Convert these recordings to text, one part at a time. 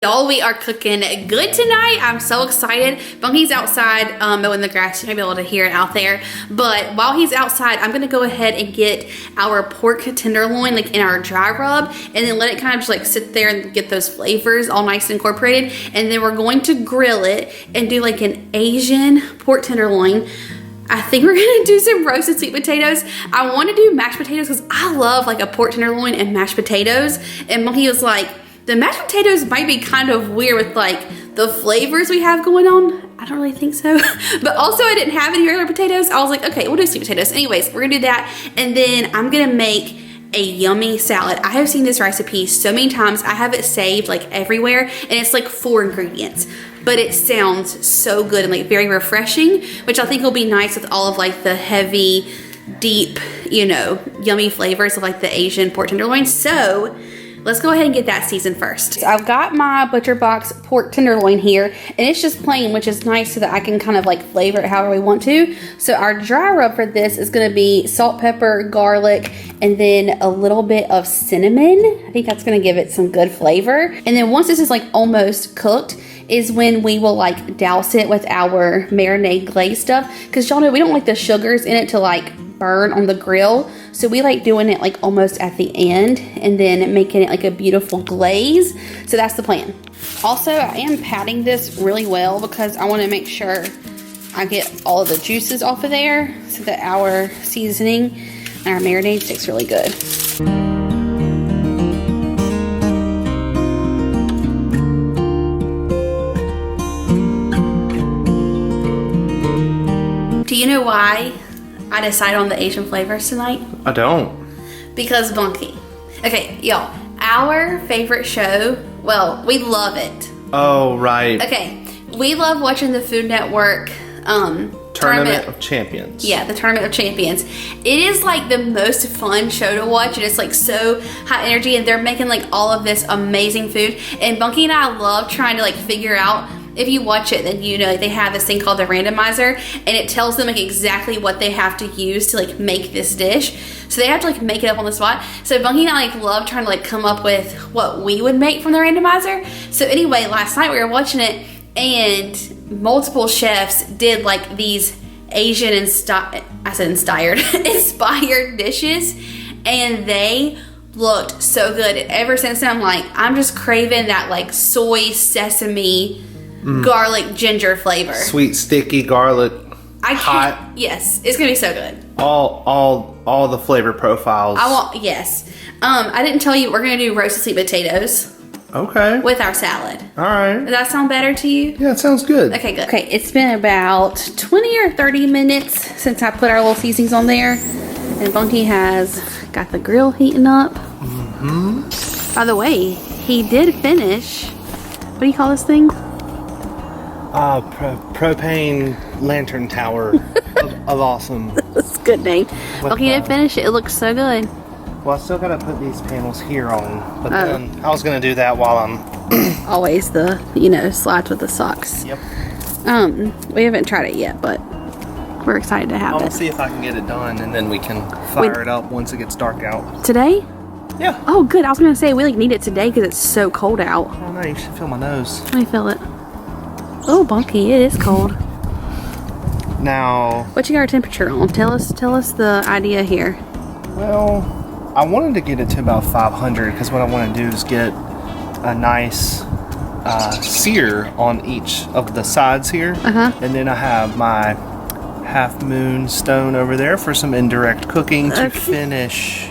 Y'all, we are cooking good tonight. I'm so excited. Bunky's outside mowing the grass. You might be able to hear it out there. But while he's outside, I'm gonna go ahead and get our pork tenderloin like in our dry rub and then let it kind of just like sit there and get those flavors all nice and incorporated. And then we're going to grill it and do like an Asian pork tenderloin. I think we're gonna do some roasted sweet potatoes. I want to do mashed potatoes because I love like a pork tenderloin and mashed potatoes. And Bunky was like, the mashed potatoes might be kind of weird with like the flavors we have going on. I don't really think so. But also I didn't have any regular potatoes. I was like, okay, we'll do sweet potatoes. Anyways, we're gonna do that. And then I'm gonna make a yummy salad. I have seen this recipe so many times. I have it saved like everywhere and it's like 4 ingredients. But it sounds so good and like very refreshing, which I think will be nice with all of like the heavy, deep, you know, yummy flavors of like the Asian pork tenderloin. So let's go ahead and get that seasoned first. So I've got my ButcherBox pork tenderloin here and it's just plain, which is nice so that I can kind of like flavor it however we want to. So our dry rub for this is gonna be salt, pepper, garlic, and then a little bit of cinnamon. I think that's gonna give it some good flavor. And then once this is like almost cooked is when we will like douse it with our marinade glaze stuff. Cause y'all know we don't like the sugars in it to like burn on the grill. So we like doing it like almost at the end and then making it like a beautiful glaze. So that's the plan. Also, I am patting this really well because I want to make sure I get all of the juices off of there so that our seasoning and our marinade sticks really good. Do you know why I decided on the Asian flavors tonight? I don't. Because Bunky. Okay, y'all, our favorite show, well, we love it. Oh, right. Okay, we love watching the Food Network Tournament of Champions. Yeah, the Tournament of Champions. It is like the most fun show to watch and it's like so high energy and they're making like all of this amazing food. And Bunky and I love trying to like figure out, if you watch it, then you know they have this thing called the randomizer and it tells them like exactly what they have to use to like make this dish. So they have to like make it up on the spot. So Bunky and I like love trying to like come up with what we would make from the randomizer. So anyway, last night we were watching it and multiple chefs did like these Asian inspired dishes and they looked so good. And ever since then I'm like, I'm just craving that like soy sesame garlic ginger flavor. Sweet sticky garlic. Hot. Yes, it's gonna be so good. All the flavor profiles. Yes. I didn't tell you we're gonna do roasted sweet potatoes. Okay. With our salad. All right. Does that sound better to you? Yeah, it sounds good. Okay, good. Okay, it's been about 20 or 30 minutes since I put our little seasonings on there. And Bunky has got the grill heating up. Mm-hmm. By the way, he did finish, what do you call this thing? Propane lantern tower of awesome. That's a good name. Bunky did finish it. It looks so good. Well, I still gotta put these panels here on, but then I was gonna do that while I'm always the, you know, slides with the socks. Yep. We haven't tried it yet, but we're excited to have it. I'll see if I can get it done, and then we can fire it up once it gets dark out. Today? Yeah. Oh, good. I was gonna say we like need it today because it's so cold out. Oh no, you should feel my nose. Let me feel it. Oh, Bunky, it is cold. Now, what you got our temperature on? Tell us the idea here. Well, I wanted to get it to about 500 because what I want to do is get a nice sear on each of the sides here. And then I have my half moon stone over there for some indirect cooking to finish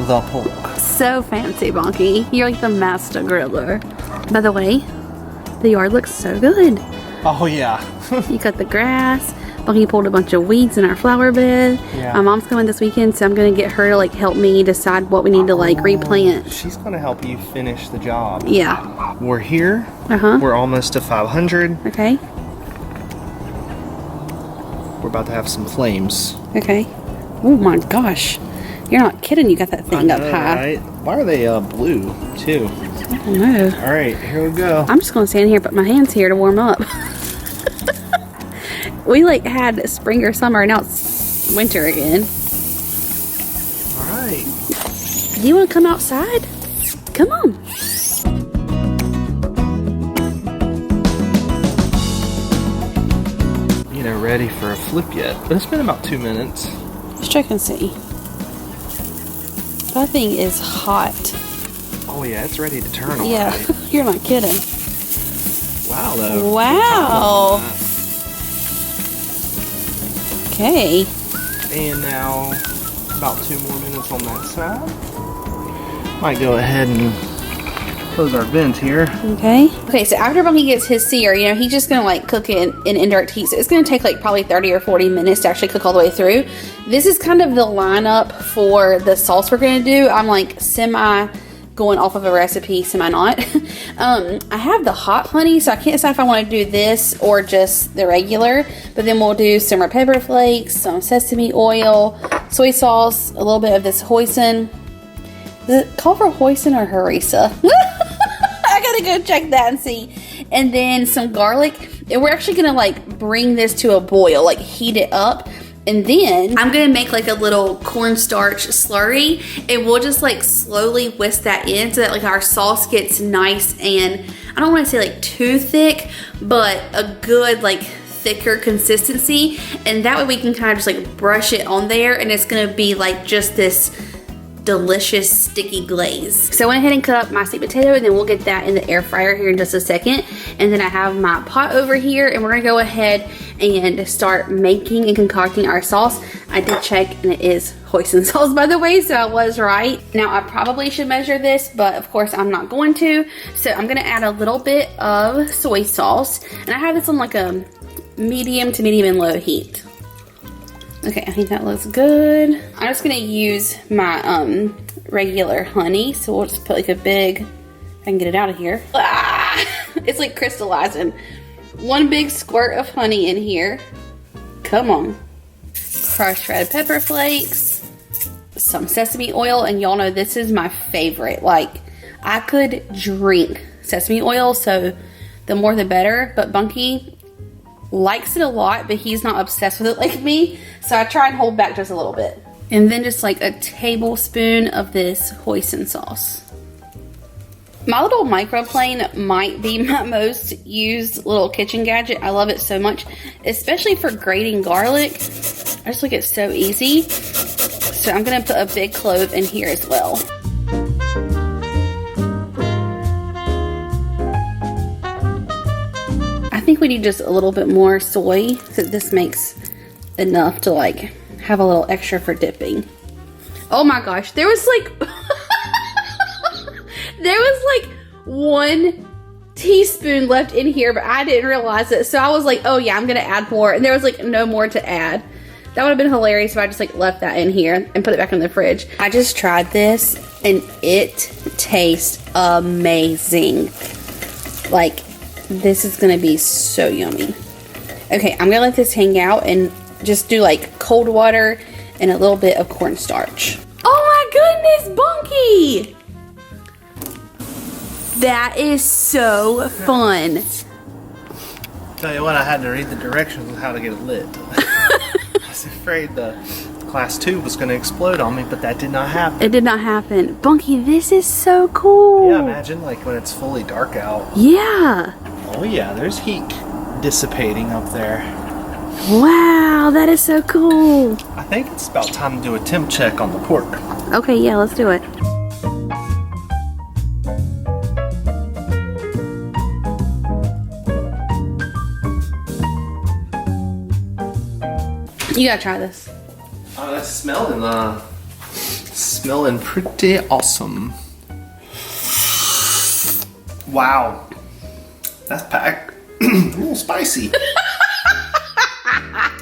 the pork. So fancy, Bunky. You're like the master griller. By the way, the yard looks so good. Oh yeah. You cut the grass. Bunky pulled a bunch of weeds in our flower bed. Yeah. My mom's coming this weekend, so I'm gonna get her to like help me decide what we need to like replant. She's gonna help you finish the job. Yeah. We're here. We're almost to 500. Okay. We're about to have some flames. Okay. Oh my gosh. You're not kidding, you got that thing up high. Right? Why are they blue too? I don't know. Alright, here we go. I'm just gonna stand here and put my hands here to warm up. We like had spring or summer and now it's winter again. Alright. Do you wanna come outside? Come on. ready for a flip yet, but it's been about 2 minutes. Let's check and see. That thing is hot. Oh yeah, it's ready to turn already. Yeah, you're not kidding. Wow, though. Wow. Okay. And now, about 2 more minutes on that side. Might go ahead and close our vent here. Okay. Okay, so after Bunky gets his sear, you know, he's just gonna like cook it in indirect heat. So it's gonna take like probably 30 or 40 minutes to actually cook all the way through. This is kind of the lineup for the sauce we're gonna do. I'm like semi going off of a recipe, semi not. I have the hot honey, so I can't decide if I want to do this or just the regular. But then we'll do some red pepper flakes, some sesame oil, soy sauce, a little bit of this hoisin. Does it call for hoisin or harissa? I gotta go check that and see. And then some garlic. And we're actually gonna like bring this to a boil, like heat it up. And then I'm gonna make like a little cornstarch slurry, and we'll just like slowly whisk that in so that like our sauce gets nice and I don't want to say like too thick, but a good like thicker consistency. And that way we can kind of just like brush it on there, and it's gonna be like just this delicious sticky glaze. So I went ahead and cut up my sweet potato, and then we'll get that in the air fryer here in just a second. And then I have my pot over here, and we're gonna go ahead and start making and concocting our sauce. I did check, and it is hoisin sauce, by the way, so I was right. Now I probably should measure this, but of course I'm not going to. So I'm gonna add a little bit of soy sauce, and I have this on like a medium to medium and low heat. Okay, I think that looks good. I'm just gonna use my regular honey. So we'll just put like a big, if I can get it out of here. Ah, it's like crystallizing. One big squirt of honey in here. Come on. Crushed red pepper flakes, some sesame oil, and y'all know this is my favorite. Like, I could drink sesame oil, so the more the better, but Bunky likes it a lot, but he's not obsessed with it like me, so I try and hold back just a little bit. And then just like a tablespoon of this hoisin sauce. My little microplane might be my most used little kitchen gadget. I love it so much, especially for grating garlic. I just think it's so easy. So I'm gonna put a big clove in here as well. I think we need just a little bit more soy, because this makes enough to like have a little extra for dipping. Oh my gosh, there was like there was like 1 teaspoon left in here, but I didn't realize it. So I was like, oh yeah, I'm gonna add more, and there was like no more to add. That would have been hilarious if I just like left that in here and put it back in the fridge. I just tried this and it tastes amazing. Like, this is gonna be so yummy. Okay, I'm gonna let this hang out and just do like cold water and a little bit of cornstarch. Oh my goodness, Bunky! That is so fun. Tell you what, I had to read the directions on how to get it lit. I was afraid the glass tube was going to explode on me, but that did not happen. It did not happen. Bunky, this is so cool. Yeah, imagine like when it's fully dark out. Yeah. Oh yeah, there's heat dissipating up there. Wow, that is so cool. I think it's about time to do a temp check on the pork. Okay, yeah, let's do it. You gotta try this. Oh, that's smelling pretty awesome. Wow, that's packed. A little spicy.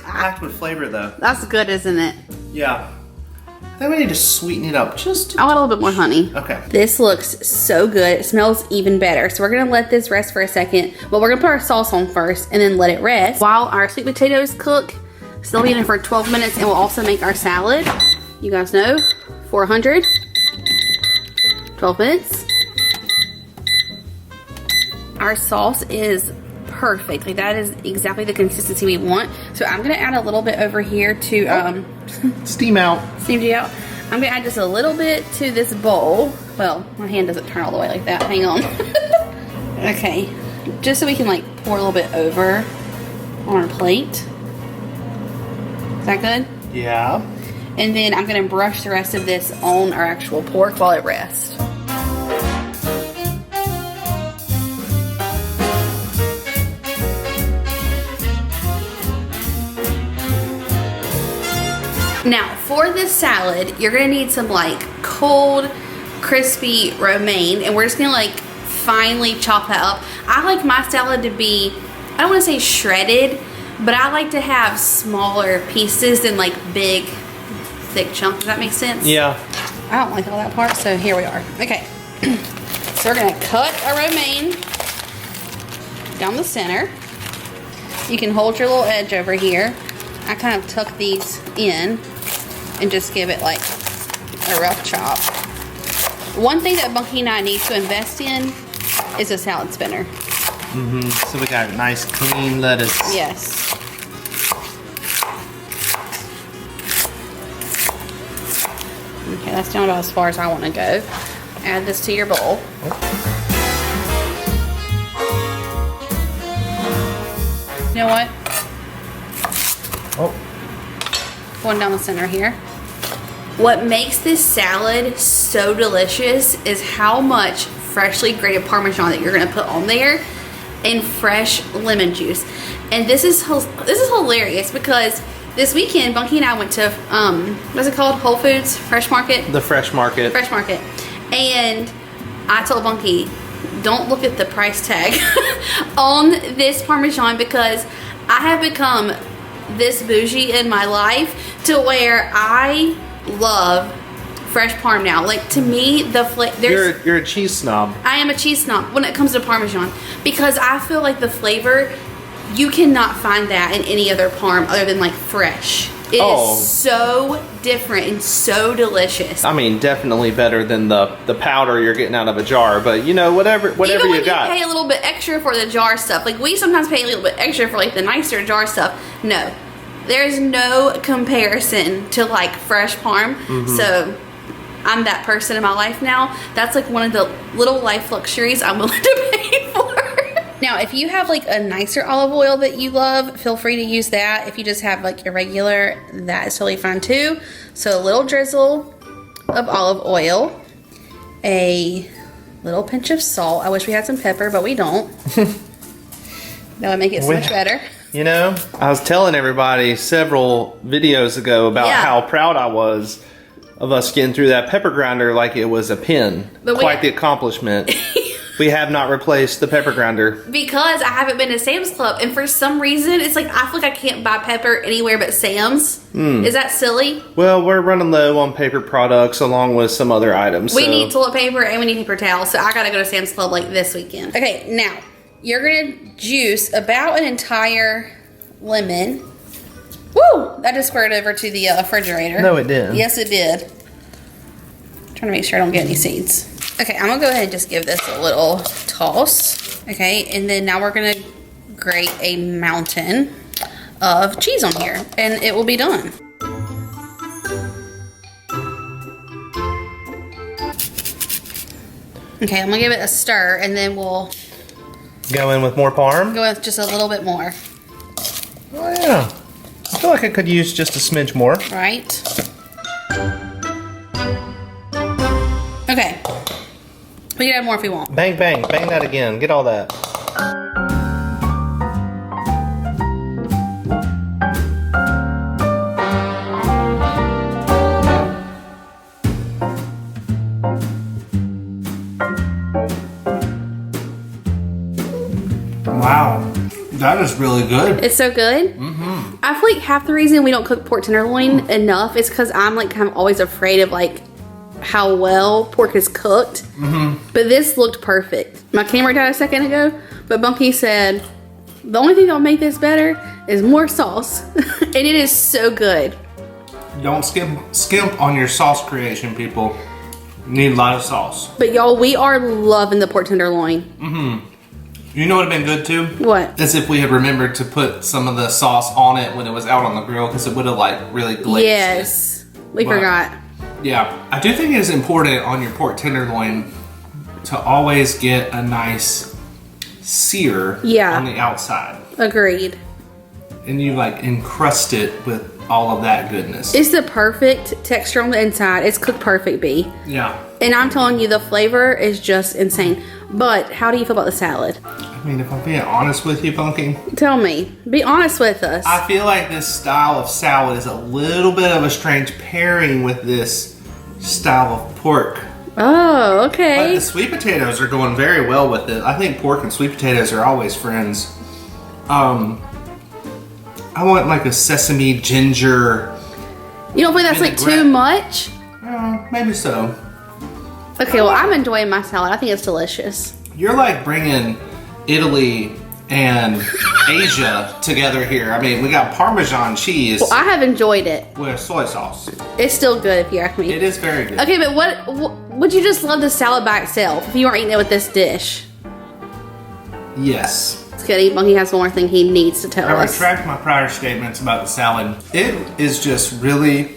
Packed with flavor though. That's good, isn't it? Yeah. I think we need to sweeten it up just. I want a little bit more honey. Okay. This looks so good. It smells even better. So we're gonna let this rest for a second. Well, we're gonna put our sauce on first and then let it rest while our sweet potatoes cook. So they'll be in it for 12 minutes, and we'll also make our salad. You guys know, 400, 12 minutes. Our sauce is perfect. Like, that is exactly the consistency we want. So I'm gonna add a little bit over here to steam out. Steamed you out. I'm gonna add just a little bit to this bowl. Well, my hand doesn't turn all the way like that. Hang on. Okay, just so we can like pour a little bit over on our plate. Is that good? Yeah. And then I'm gonna brush the rest of this on our actual pork while it rests. Now, for this salad, you're gonna need some like cold, crispy romaine, and we're just gonna like finely chop that up. I like my salad to be, I don't wanna say shredded, but I like to have smaller pieces than like big, thick chunks. Does that make sense? Yeah. I don't like all that part, so here we are. Okay, so we're gonna cut our romaine down the center. You can hold your little edge over here. I kind of tuck these in and just give it like a rough chop. One thing that Bunky and I need to invest in is a salad spinner. So we got nice clean lettuce. Yes. Okay, that's down about as far as I want to go. Add this to your bowl. You know what? Oh. Going down the center here. What makes this salad so delicious is how much freshly grated Parmesan that you're gonna put on there and fresh lemon juice. And this is hilarious because this weekend Bunky and I went to what's it called? Whole Foods Fresh Market? The Fresh Market. Fresh Market. And I told Bunky, don't look at the price tag on this Parmesan because I have become this bougie in my life to where I love fresh parm now. Like, to me, the flavor. You're a cheese snob. I am a cheese snob when it comes to Parmesan because I feel like the flavor, you cannot find that in any other parm other than like fresh. It is so different and so delicious. I mean, definitely better than the powder you're getting out of a jar, but you know, whatever Even when you got. pay a little bit extra for the jar stuff. Like, we sometimes pay a little bit extra for like the nicer jar stuff. No. There's no comparison to like fresh parm. So I'm that person in my life now. That's like one of the little life luxuries I'm willing to pay for. Now, if you have like a nicer olive oil that you love, feel free to use that. If you just have like your regular, that is totally fine too. So a little drizzle of olive oil, a little pinch of salt. I wish we had some pepper, but we don't. That would make it so much better. You know, I was telling everybody several videos ago about how proud I was of us getting through that pepper grinder like it was a pin. But quite the accomplishment. We have not replaced the pepper grinder. Because I haven't been to Sam's Club, and for some reason, it's like I feel like I can't buy pepper anywhere but Sam's. Is that silly? Well, we're running low on paper products along with some other items. We need toilet paper and we need paper towels, so I gotta go to Sam's Club like this weekend. Okay, now, you're gonna juice about an entire lemon. Woo! That just squirted over to the refrigerator. No, it didn't. Yes, it did. I'm trying to make sure I don't get any seeds. Okay, I'm gonna go ahead and just give this a little toss. Okay, and then now we're gonna grate a mountain of cheese on here, and it will be done. Okay, I'm gonna give it a stir, and then we'll go in with more parm? Go with just a little bit more. Oh yeah. I feel like I could use just a smidge more. Right. Okay. We can add more if we want. Bang, bang. Bang that again. Get all that. Wow. That is really good. It's so good. I feel like half the reason we don't cook pork tenderloin enough is because I'm like kind of always afraid of like how well pork is cooked. But this looked perfect. My camera died a second ago, but Bunky said the only thing that'll make this better is more sauce. And it is so good. Don't skimp on your sauce creation, people. You need a lot of sauce. But y'all, we are loving the pork tenderloin. You know what would have been good too? What? As if we had remembered to put some of the sauce on it when it was out on the grill, because it would have like really glazed Yes. We forgot. Yeah. I do think it is important on your pork tenderloin to always get a nice sear on the outside. Agreed. And you like encrust it with all of that goodness. It's the perfect texture on the inside. It's cooked perfect, B. Yeah. And I'm telling you, the flavor is just insane. But how do you feel about the salad? I mean, if I'm being honest with you, Punky. Tell me. Be honest with us. I feel like this style of salad is a little bit of a strange pairing with this style of pork. Oh, But okay. the sweet potatoes are going very well with it. I think pork and sweet potatoes are always friends. I want like a sesame ginger. You don't think that's like too much? Maybe so. Okay, well, I'm enjoying my salad. I think it's delicious. You're like bringing Italy and Asia together here. I mean, we got Parmesan cheese Well, I have enjoyed it. with soy sauce. It's still good if you ask me. It is very good. Okay, but what would you just love the salad by itself if you weren't eating it with this dish? Yes. It's good. Monkey has one more thing he needs to tell I us. retract my prior statements about the salad. It is just really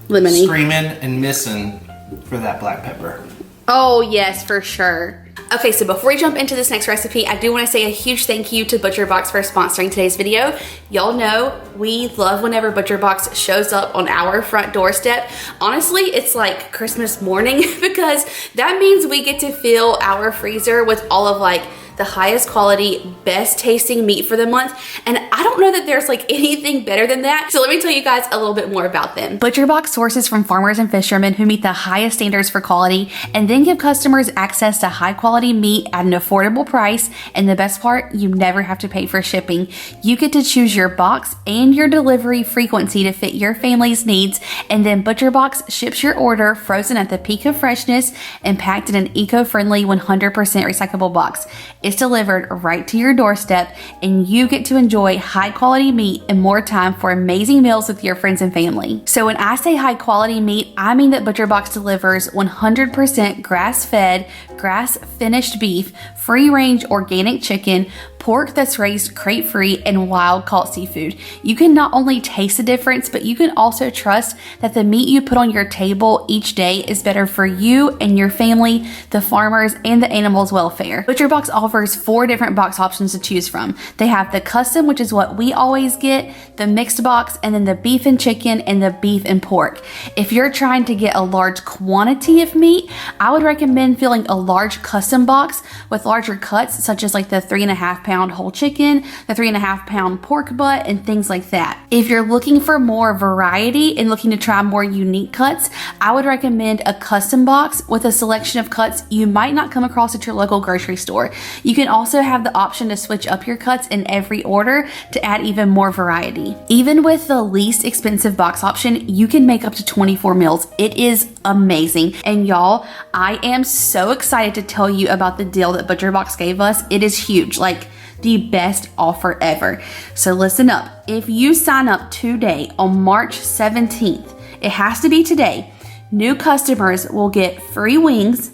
Lemony. screaming and missing for that black pepper. Oh, yes, for sure. Okay, so before we jump into this next recipe, I do want to say a huge thank you to ButcherBox for sponsoring today's video. Y'all know we love whenever ButcherBox shows up on our front doorstep. Honestly, it's like Christmas morning because that means we get to fill our freezer with all of like the highest quality, best tasting meat for the month. And I don't know that there's like anything better than that. So let me tell you guys a little bit more about them. ButcherBox sources from farmers and fishermen who meet the highest standards for quality and then give customers access to high quality meat at an affordable price. And the best part, you never have to pay for shipping. You get to choose your box and your delivery frequency to fit your family's needs. And then ButcherBox ships your order frozen at the peak of freshness and packed in an eco-friendly 100% recyclable box. It's delivered right to your doorstep and you get to enjoy high quality meat and more time for amazing meals with your friends and family. So when I say high quality meat, I mean that ButcherBox delivers 100% grass-fed, grass-finished beef, free-range organic chicken, pork that's raised crate-free, and wild-caught seafood. You can not only taste the difference, but you can also trust that the meat you put on your table each day is better for you and your family, the farmers, and the animals' welfare. ButcherBox offers 4 different box options to choose from. They have the custom, which is what we always get, the mixed box, and then the beef and chicken and the beef and pork. If you're trying to get a large quantity of meat, I would recommend filling a large custom box with larger cuts, such as like the 3.5 pound whole chicken, the 3.5 pound pork butt, and things like that. If you're looking for more variety and looking to try more unique cuts, I would recommend a custom box with a selection of cuts you might not come across at your local grocery store. You can also have the option to switch up your cuts in every order to add even more variety. Even with the least expensive box option, you can make up to 24 meals. It is amazing. And y'all, I am so excited to tell you about the deal that ButcherBox gave us. It is huge, like the best offer ever. So listen up. If you sign up today on March 17th, it has to be today, new customers will get free wings,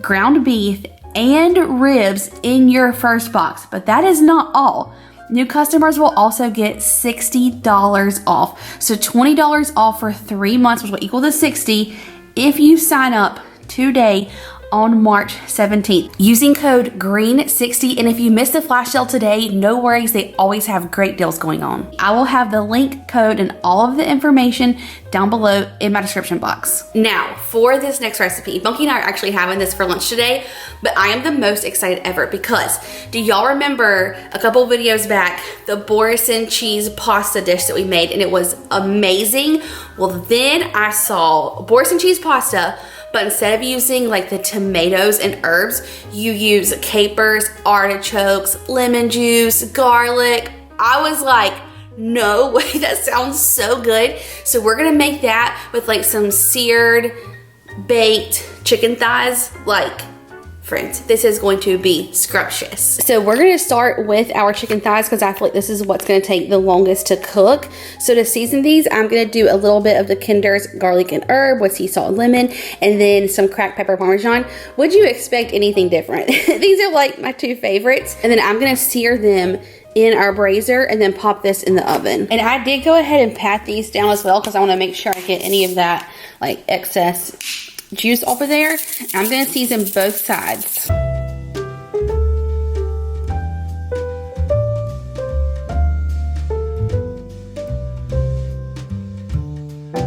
ground beef, and ribs in your first box. But that is not all. New customers will also get $60 off. So $20 off for 3 months, which will equal to $60 if you sign up today on March 17th using code GREEN60. And if you missed the flash sale today, no worries, they always have great deals going on. I will have the link, code, and all of the information down below in my description box. Now, for this next recipe, Bunky and I are actually having this for lunch today, but I am the most excited ever because do y'all remember a couple videos back, the Boris and cheese pasta dish that we made, and it was amazing? Well, then I saw Boris and cheese pasta, but instead of using like the tomatoes and herbs, you use capers, artichokes, lemon juice, garlic. I was like, no way, that sounds so good. So we're gonna make that with like some seared, baked chicken thighs. Like, friends, this is going to be scrumptious. So we're gonna start with our chicken thighs because I feel like this is what's gonna take the longest to cook. So to season these, I'm gonna do a little bit of the Kinder's garlic and herb with sea salt and lemon, and then some cracked pepper Parmesan. Would you expect anything different? These are like my 2 favorites. And then I'm gonna sear them in our brazier and then pop this in the oven. And I did go ahead and pat these down as well because I want to make sure I get any of that like excess juice off of there. I'm going to season both sides.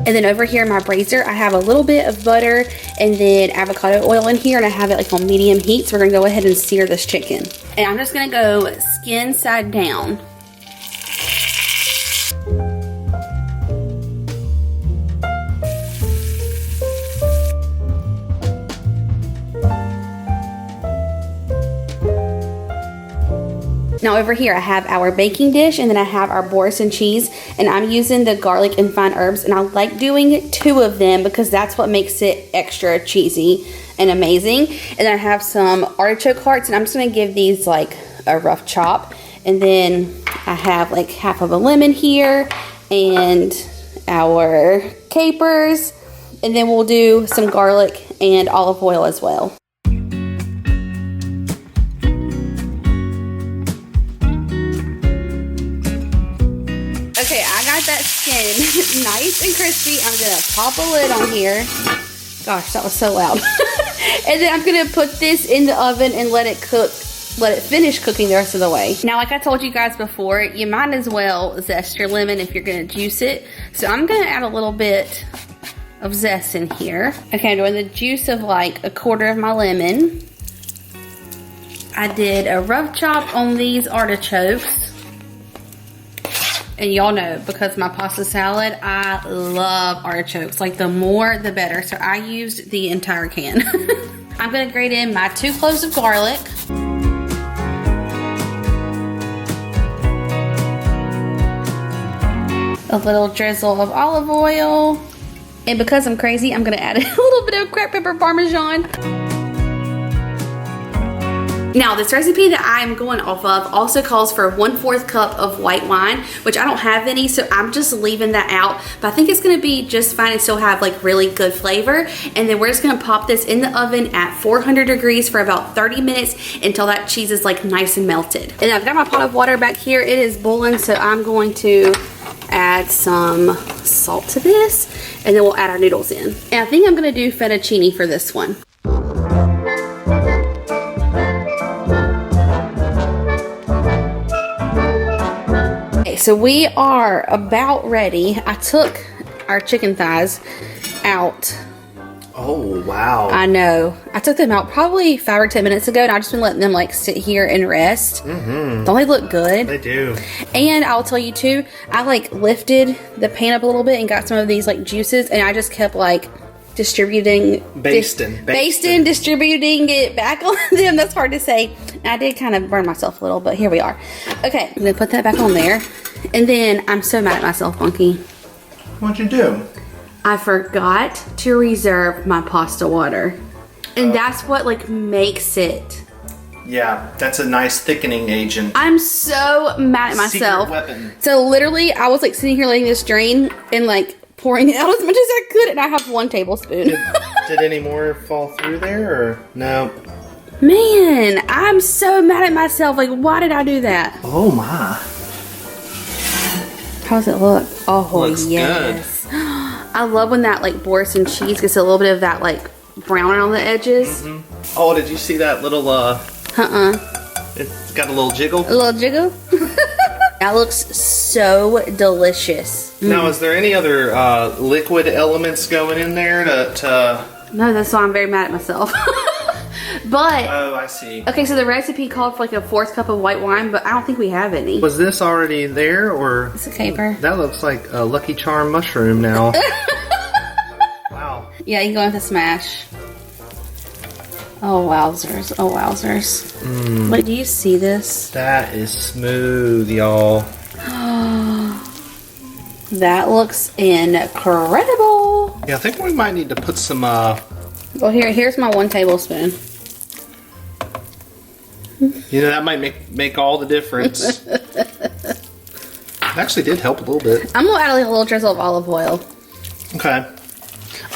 And then over here in my brazier, I have a little bit of butter and then avocado oil in here, and I have it like on medium heat. So we're gonna go ahead and sear this chicken. And I'm just gonna go skin side down. Now over here I have our baking dish, and then I have our Boursin cheese, and I'm using the garlic and fine herbs, and I like doing 2 of them because that's what makes it extra cheesy and amazing. And then I have some artichoke hearts, and I'm just gonna give these like a rough chop. And then I have like half of a lemon here and our capers, and then we'll do some garlic and olive oil as well. Okay, I got that skin nice and crispy. I'm gonna pop a lid on here. Gosh, that was so loud. And then I'm gonna put this in the oven and let it cook, let it finish cooking the rest of the way. Now, like I told you guys before, you might as well zest your lemon if you're gonna juice it. So I'm gonna add a little bit of zest in here. Okay, I'm doing the juice of like 1/4 of my lemon. I did a rough chop on these artichokes. And y'all know, because my pasta salad, I love artichokes. Like, the more, the better. So I used the entire can. I'm gonna grate in my 2 cloves of garlic. A little drizzle of olive oil. And because I'm crazy, I'm gonna add a little bit of cracked pepper parmesan. Now, this recipe that I'm going off of also calls for 1/4 cup of white wine, which I don't have any, so I'm just leaving that out. But I think it's gonna be just fine and still have like really good flavor. And then we're just gonna pop this in the oven at 400 degrees for about 30 minutes until that cheese is like nice and melted. And I've got my pot of water back here. It is boiling, so I'm going to add some salt to this, and then we'll add our noodles in. And I think I'm gonna do fettuccine for this one. So we are about ready. I took our chicken thighs out. Oh, wow. I know. I took them out probably 5 or 10 minutes ago, and I've just been letting them like sit here and rest. Don't they look good? They do. And I'll tell you too, I like lifted the pan up a little bit and got some of these like juices, and I just kept like distributing, distributing it back on them. That's hard to say. And I did kind of burn myself a little, but here we are. Okay, I'm gonna put that back on there. And then I'm so mad at myself, Funky. What'd you do? I forgot to reserve my pasta water. And that's what like makes it. Yeah, that's a nice thickening agent. I'm so mad at myself. Secret weapon. So literally, I was like sitting here letting this drain and like pouring it out as much as I could, and I have 1 tablespoon. Did any more fall through there, or no? Man, I'm so mad at myself. Like, why did I do that? Oh my. How does it look? Oh, looks yes. Good. I love when that like Boursin cheese gets a little bit of that like brown around the edges. Oh, did you see that little it's got a little jiggle? A little jiggle? That looks so delicious. Now, is there any other liquid elements going in there to... No, that's why I'm very mad at myself. But... Oh, I see. Okay, so the recipe called for like a 4th cup of white wine, but I don't think we have any. Was this already there, or... It's a caper. That looks like a Lucky Charm mushroom now. Wow. Yeah, you can go into smash. Oh, wowzers. Oh, wowzers. Wait, do you see this? That is smooth, y'all. That looks incredible. Yeah, I think we might need to put some... Well, here's my 1 tablespoon. You know, that might make all the difference. It actually did help a little bit. I'm gonna add like a little drizzle of olive oil. Okay.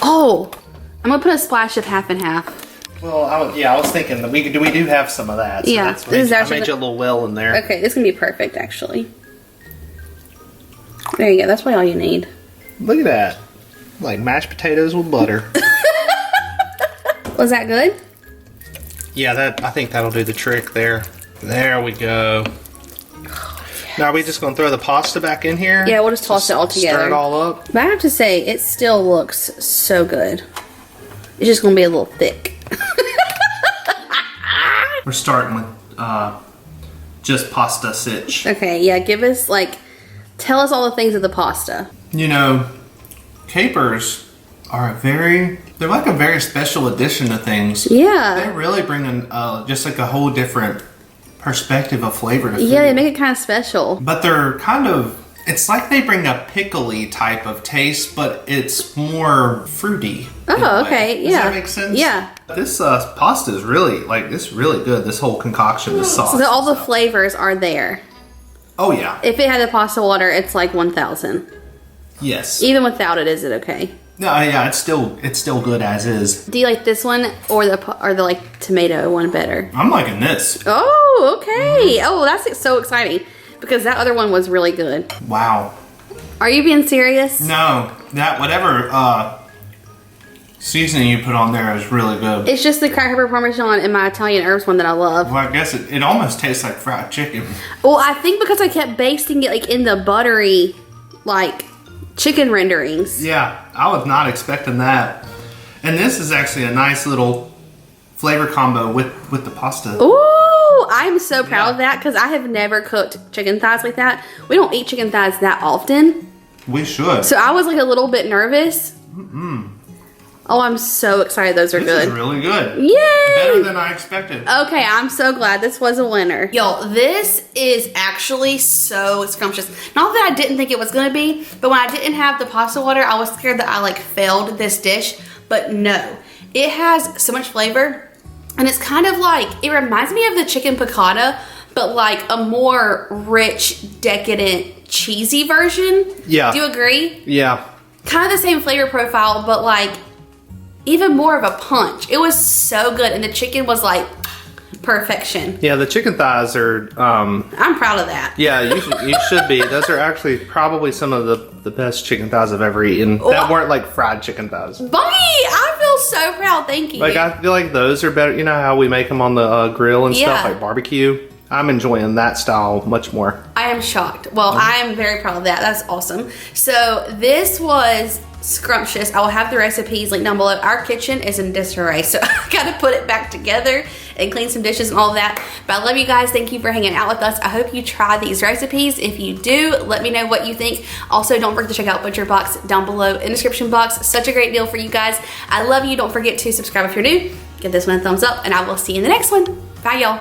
Oh, I'm gonna put a splash of half and half. Well, I was thinking that we do have some of that. So Yeah, that's this is I actually made you a little well in there. Okay, this can be perfect actually. There you go. That's probably all you need. Look at that, like mashed potatoes with butter. Was that good? Yeah, I think that'll do the trick there. There we go. Oh, Now are we just gonna throw the pasta back in here? Yeah, we'll just toss it all together. Stir it all up. But I have to say, it still looks so good. It's just gonna be a little thick. We're starting with just pasta sitch. Okay, yeah, give us tell us all the things of the pasta. You know, capers are they're like a very special addition to things. Yeah. They really bring in just like a whole different perspective of flavor to food. Yeah, they make it kind of special. But they're kind of, it's like they bring a pickly type of taste, but it's more fruity. Oh, okay, yeah. Does that make sense? Yeah. This pasta is really, it's really good. This whole concoction, this sauce. So all the flavors are there. Oh, yeah. If it had the pasta water, it's like 1,000. Yes. Even without it, is it okay? No, yeah, it's still good as is. Do you like this one or the tomato one better? I'm liking this. Oh, okay. Oh, that's so exciting because that other one was really good. Wow. Are you being serious? No, that whatever seasoning you put on there is really good. It's just the cracked pepper parmesan and my Italian herbs one that I love. Well, I guess it almost tastes like fried chicken. Well, I think because I kept basting it in the buttery chicken renderings. Yeah, I was not expecting that. And this is actually a nice little flavor combo with the pasta. Ooh, I'm so proud of that because I have never cooked chicken thighs like that. We don't eat chicken thighs that often. We should. So I was a little bit nervous. Oh, I'm so excited those are good. This is really good. Yay! Better than I expected. Okay, I'm so glad this was a winner. Yo, this is actually so scrumptious. Not that I didn't think it was gonna be, but when I didn't have the pasta water, I was scared that I failed this dish, but no. It has so much flavor, and it's kind of it reminds me of the chicken piccata, but a more rich, decadent, cheesy version. Yeah. Do you agree? Yeah. Kind of the same flavor profile, but even more of a punch. It was so good, and the chicken was perfection. Yeah, the chicken thighs are. I'm proud of that. Yeah, you should be. Those are actually probably some of the best chicken thighs I've ever eaten. That weren't fried chicken thighs. Bunny, I feel so proud. Thank you. I feel like those are better. You know how we make them on the grill and stuff, like barbecue? I'm enjoying that style much more. I am shocked. Well, I am very proud of that. That's awesome. So this was scrumptious. I will have the recipes linked down below. Our kitchen is in disarray, so I gotta put it back together and clean some dishes and all of that. But I love you guys. Thank you for hanging out with us. I hope you try these recipes. If you do, let me know what you think. Also, don't forget to check out ButcherBox down below in the description box. Such a great deal for you guys. I love you. Don't forget to subscribe if you're new. Give this one a thumbs up, and I will see you in the next one. Bye, y'all.